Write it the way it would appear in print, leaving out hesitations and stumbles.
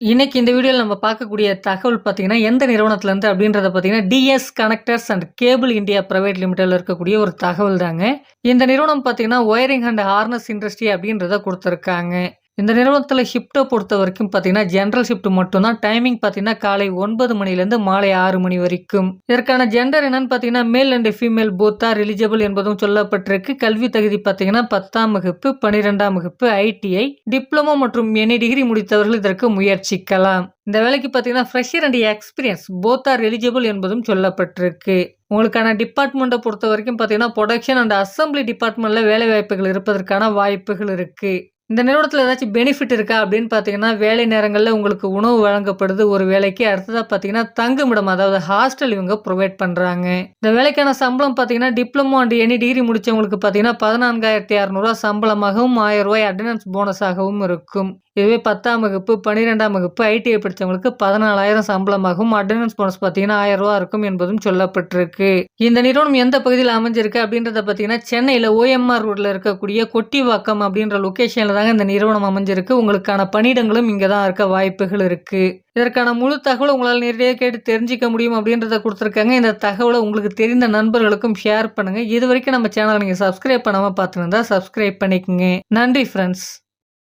இன்னைக்கு இந்த வீடியோல நம்ம பார்க்கக்கூடிய தகவல் பார்த்தீங்கன்னா, எந்த நிறுவனத்திலருந்து அப்படின்றத பார்த்தீங்கன்னா, DS connectors and cable India private லிமிடெட்ல இருக்கக்கூடிய ஒரு தகவல் தாங்க. இந்த நிறுவனம் பார்த்தீங்கன்னா, ஒயரிங் அண்ட் ஹார்னஸ் இண்டஸ்ட்ரி அப்படின்றத குடுத்துருக்காங்க. இந்த நிறுவனத்தில ஷிஃப்ட்ட பொறுத்தவரைக்கும் பார்த்தீங்கன்னா, ஜெனரல் ஷிஃப்ட் மட்டும் தான். டைமிங் பார்த்தீங்கன்னா, காலை 9 மணிலேருந்து மாலை 6 மணி வரைக்கும். இதற்கான ஜெண்டர் என்னன்னு பார்த்தீங்கன்னா, male and female both are eligible என்பதும் சொல்லப்பட்டிருக்கு. கல்வி தகுதி பார்த்தீங்கன்னா, 10ஆம் வகுப்பு, 12ஆம் வகுப்பு, ஐடிஐ, டிப்ளமோ மற்றும் எனி டிகிரி முடித்தவர்கள் இதற்கு முயற்சிக்கலாம். இந்த வேலைக்கு பார்த்தீங்கன்னா, fresher and experience both are eligible என்பதும் சொல்லப்பட்டிருக்கு. உங்களுக்கான டிபார்ட்மெண்ட்ட பொறுத்தவரைக்கும் பார்த்தீங்கன்னா, புரொடக்ஷன் அண்ட் அசெம்பிளி டிபார்ட்மெண்ட்ல வேலை வாய்ப்புகள் இருப்பதற்கான வாய்ப்புகள் இருக்கு. இந்த நிறுவனத்தில ஏதாச்சும் பெனிஃபிட் இருக்கா அப்படின்னு பார்த்தீங்கன்னா, வேலை நேரங்கள்ல உங்களுக்கு உணவு வழங்கப்படுது ஒரு வேளைக்கு. அடுத்ததா பார்த்தீங்கன்னா, தங்குமிடம் அதாவது ஹாஸ்டல் இவங்க புரொவைட் பண்றாங்க. இந்த வேலைக்கான சம்பளம் பார்த்தீங்கன்னா, டிப்ளமோ அண்ட் எனி டிகிரி முடிச்சவங்களுக்கு பார்த்தீங்கன்னா, ரூ. 14,600 சம்பளமாகவும், ரூ. 1000 அட்டெண்டன்ஸ் போனஸாகவும் இருக்கும். இதுவே 10ஆம் வகுப்பு, 12ஆம் வகுப்பு, ஐடிஐ படிச்சவங்களுக்கு 14,000 சம்பளமாகவும், அட்டெண்டன்ஸ் போனஸ் பார்த்தீங்கன்னா, ரூ. 1000 இருக்கும் என்பதும் சொல்லப்பட்டிருக்கு. இந்த நிறுவனம் எந்த பகுதியில அமைஞ்சிருக்கு அப்படின்றத பார்த்தீங்கன்னா, சென்னையில ஓஎம்ஆர் ரோட்ல இருக்கக்கூடிய கொட்டிவாக்கம் அப்படின்ற லொகேஷன்ல தாங்க இந்த நிறுவனம் அமைஞ்சிருக்கு. உங்களுக்கான பணியிடங்களும் இங்க தான் இருக்க வாய்ப்புகள் இருக்கு. இதற்கான முழு தகவல உங்களால நேரடியா கேட்டு தெரிஞ்சுக்க முடியும் அப்படின்றத குடுத்துருக்காங்க. இந்த தகவல உங்களுக்கு தெரிந்த நண்பர்களுக்கும் ஷேர் பண்ணுங்க. இதுவரைக்கும் நம்ம சேனல நீங்க சப்ஸ்கிரைப் பண்ணாம பார்த்துருந்தா சப்ஸ்கிரைப் பண்ணிக்கங்க. நன்றி ஃபிரெண்ட்ஸ்.